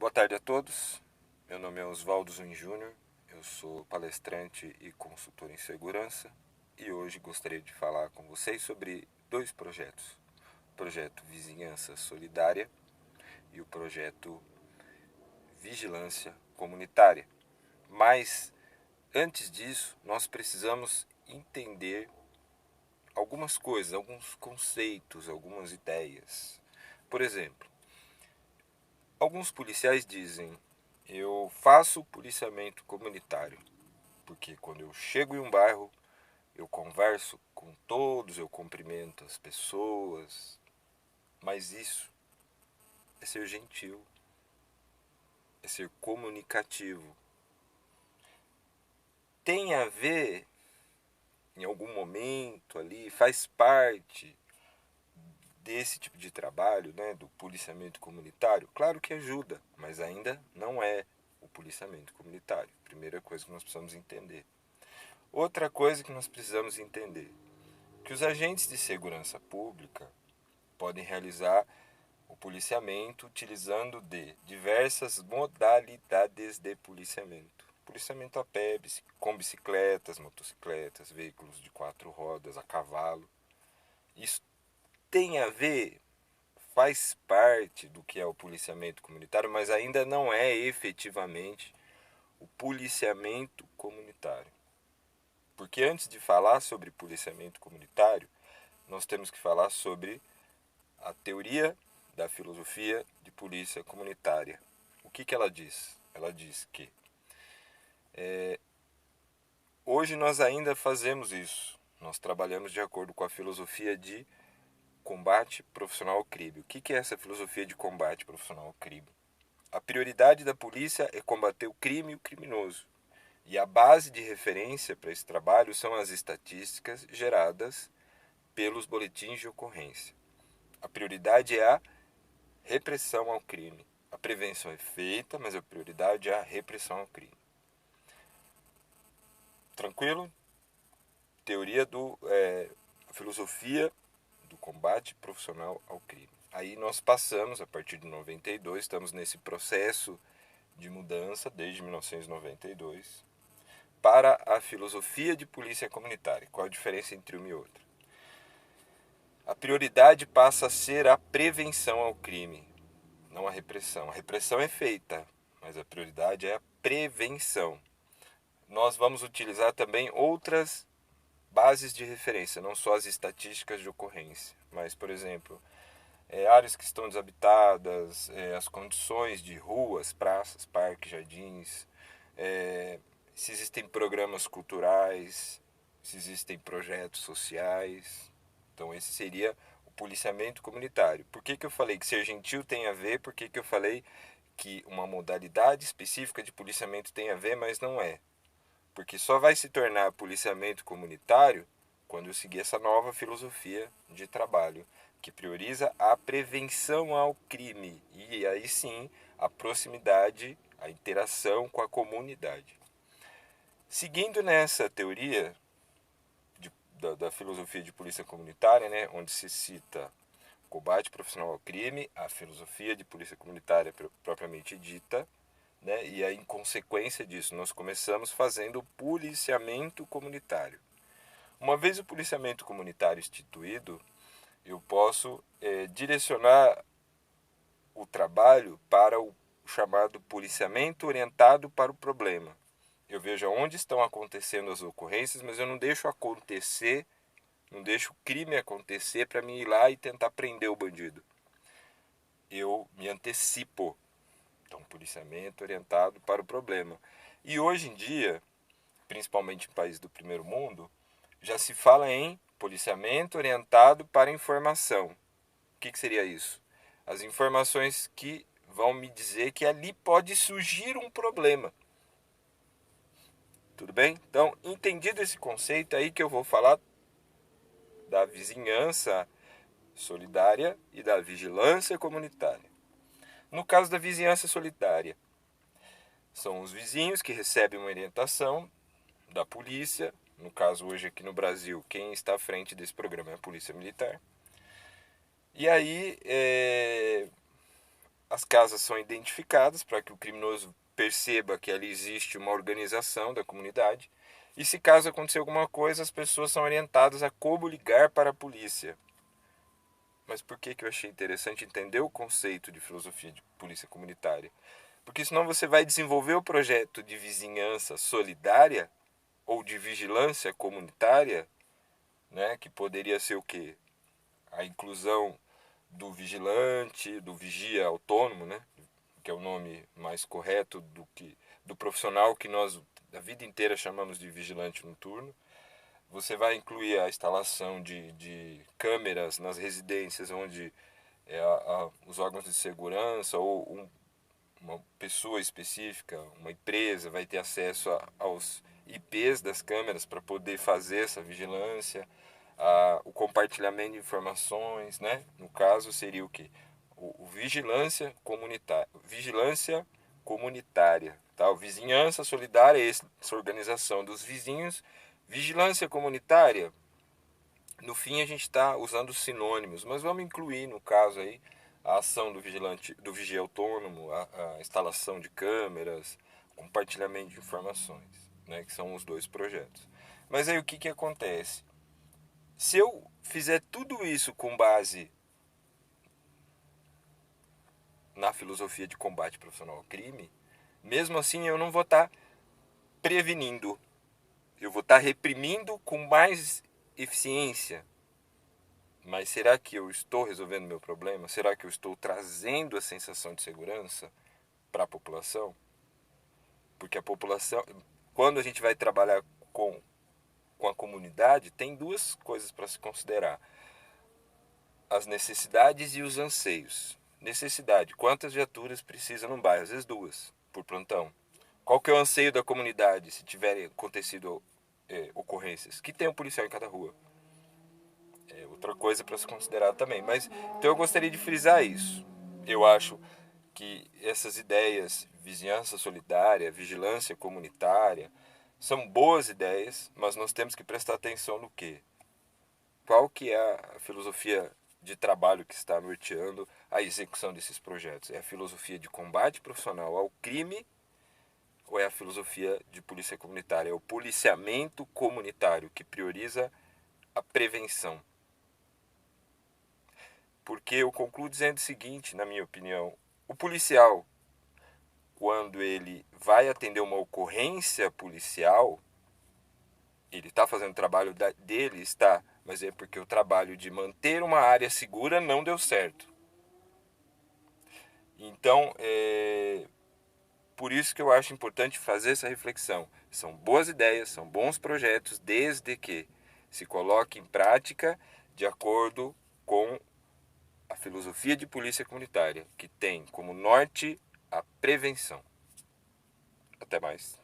Boa tarde a todos. Meu nome é Oswaldo Zun Júnior. Eu sou palestrante e consultor em segurança e hoje gostaria de falar com vocês sobre dois projetos: o projeto Vizinhança Solidária e o projeto Vigilância Comunitária. Mas antes disso, nós precisamos entender algumas coisas, alguns conceitos, algumas ideias. Por exemplo, alguns policiais dizem: eu faço policiamento comunitário, porque quando eu chego em um bairro, eu converso com todos, eu cumprimento as pessoas. Mas isso é ser gentil, é ser comunicativo. Tem a ver, em algum momento ali, faz parte desse tipo de trabalho, né, do policiamento comunitário? Claro que ajuda, mas ainda não é o policiamento comunitário. Primeira coisa que nós precisamos entender. Outra coisa que nós precisamos entender, que os agentes de segurança pública podem realizar o policiamento utilizando de diversas modalidades de policiamento. Policiamento a pé, com bicicletas, motocicletas, veículos de 4 rodas, a cavalo. Isso tem a ver, faz parte do que é o policiamento comunitário, mas ainda não é efetivamente o policiamento comunitário. Porque antes de falar sobre policiamento comunitário, nós temos que falar sobre a teoria da filosofia de polícia comunitária. O que ela diz? Ela diz que hoje nós ainda fazemos isso. Nós trabalhamos de acordo com a filosofia de combate profissional ao crime. O que é essa filosofia de combate profissional ao crime? A prioridade da polícia é combater o crime e o criminoso. E a base de referência para esse trabalho são as estatísticas geradas pelos boletins de ocorrência. A prioridade é a repressão ao crime. A prevenção é feita, mas a prioridade é a repressão ao crime. Tranquilo? Teoria a filosofia do combate profissional ao crime. Aí nós passamos, a partir de 92, estamos nesse processo de mudança desde 1992, para a filosofia de polícia comunitária. Qual a diferença entre uma e outra? A prioridade passa a ser a prevenção ao crime, não a repressão. A repressão é feita, mas a prioridade é a prevenção. Nós vamos utilizar também outras bases de referência, não só as estatísticas de ocorrência, mas, por exemplo, áreas que estão desabitadas, as condições de ruas, praças, parques, jardins, se existem programas culturais, se existem projetos sociais. Então esse seria o policiamento comunitário. Por que eu falei que ser gentil tem a ver? Por que eu falei que uma modalidade específica de policiamento tem a ver, mas não é? Porque só vai se tornar policiamento comunitário quando eu seguir essa nova filosofia de trabalho, que prioriza a prevenção ao crime e aí sim a proximidade, a interação com a comunidade. Seguindo nessa teoria da filosofia de polícia comunitária, né, onde se cita combate profissional ao crime, a filosofia de polícia comunitária propriamente dita, né, e aí, em consequência disso, nós começamos fazendo o policiamento comunitário. Uma vez o policiamento comunitário instituído, eu posso direcionar o trabalho para o chamado policiamento orientado para o problema. Eu vejo onde estão acontecendo as ocorrências, mas eu não deixo acontecer, não deixo o crime acontecer para mim ir lá e tentar prender o bandido. Eu me antecipo. Então, policiamento orientado para o problema. E hoje em dia, principalmente em países do primeiro mundo, já se fala em policiamento orientado para a informação. O que seria isso? As informações que vão me dizer que ali pode surgir um problema. Tudo bem? Então, entendido esse conceito, aí que eu vou falar da vizinhança solidária e da vigilância comunitária. No caso da vizinhança solidária, são os vizinhos que recebem uma orientação da polícia. No caso, hoje aqui no Brasil, quem está à frente desse programa é a Polícia Militar. E aí, as casas são identificadas para que o criminoso perceba que ali existe uma organização da comunidade. E se caso acontecer alguma coisa, as pessoas são orientadas a como ligar para a polícia. Mas por que eu achei interessante entender o conceito de filosofia de polícia comunitária? Porque senão você vai desenvolver o projeto de vizinhança solidária ou de vigilância comunitária, né, que poderia ser o quê? A inclusão do vigilante, do vigia autônomo, né, que é o nome mais correto do profissional que nós a vida inteira chamamos de vigilante noturno. Você vai incluir a instalação de câmeras nas residências onde os órgãos de segurança ou uma pessoa específica, uma empresa, vai ter acesso aos IPs das câmeras para poder fazer essa vigilância, o compartilhamento de informações, né? No caso seria o quê? O vigilância comunitária, tá? O vizinhança solidária é essa organização dos vizinhos. Vigilância comunitária, no fim a gente está usando sinônimos, mas vamos incluir no caso aí a ação do vigilante, do vigia autônomo, a instalação de câmeras, compartilhamento de informações, né, que são os dois projetos. Mas aí o que acontece? Se eu fizer tudo isso com base na filosofia de combate profissional ao crime, mesmo assim eu não vou estar prevenindo, eu vou estar reprimindo com mais eficiência. Mas será que eu estou resolvendo meu problema? Será que eu estou trazendo a sensação de segurança para a população? Porque a população, quando a gente vai trabalhar com a comunidade, tem duas coisas para se considerar: as necessidades e os anseios. Necessidade: quantas viaturas precisa num bairro? Às vezes duas, por plantão. Qual que é o anseio da comunidade se tiverem acontecido ocorrências? Que tem um policial em cada rua. É outra coisa para se considerar também. Mas então eu gostaria de frisar isso. Eu acho que essas ideias, vizinhança solidária, vigilância comunitária, são boas ideias, mas nós temos que prestar atenção no quê? Qual que é a filosofia de trabalho que está norteando a execução desses projetos? É a filosofia de combate profissional ao crime ou é a filosofia de polícia comunitária? É o policiamento comunitário que prioriza a prevenção. Porque eu concluo dizendo o seguinte, na minha opinião: o policial, quando ele vai atender uma ocorrência policial, ele está fazendo o trabalho dele, está, mas é porque o trabalho de manter uma área segura não deu certo. Então, por isso que eu acho importante fazer essa reflexão. São boas ideias, são bons projetos, desde que se coloque em prática de acordo com a filosofia de polícia comunitária, que tem como norte a prevenção. Até mais.